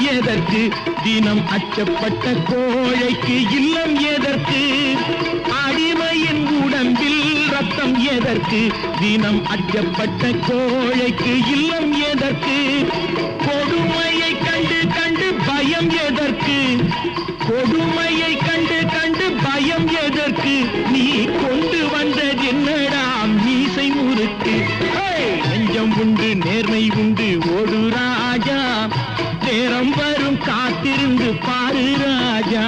எதற்கு தினம் அச்சப்பட்ட கோழைக்கு இல்லம் எதற்கு அடிமையின் உடம்பில் ரத்தம் எதற்கு தினம் அச்சப்பட்ட கோழைக்கு இல்லம் எதற்கு கொடுமையை கண்டு கண்டு பயம் எதற்கு கொடுமையை கண்டு கண்டு பயம் எதற்கு நீ கொண்டு வந்தது என்னடா மீசை முறுக்கு நெஞ்சம் உண்டு நேர்மை உண்டு ஓடு ராஜா நேரம் வரும் காத்திருந்து பாரு ராஜா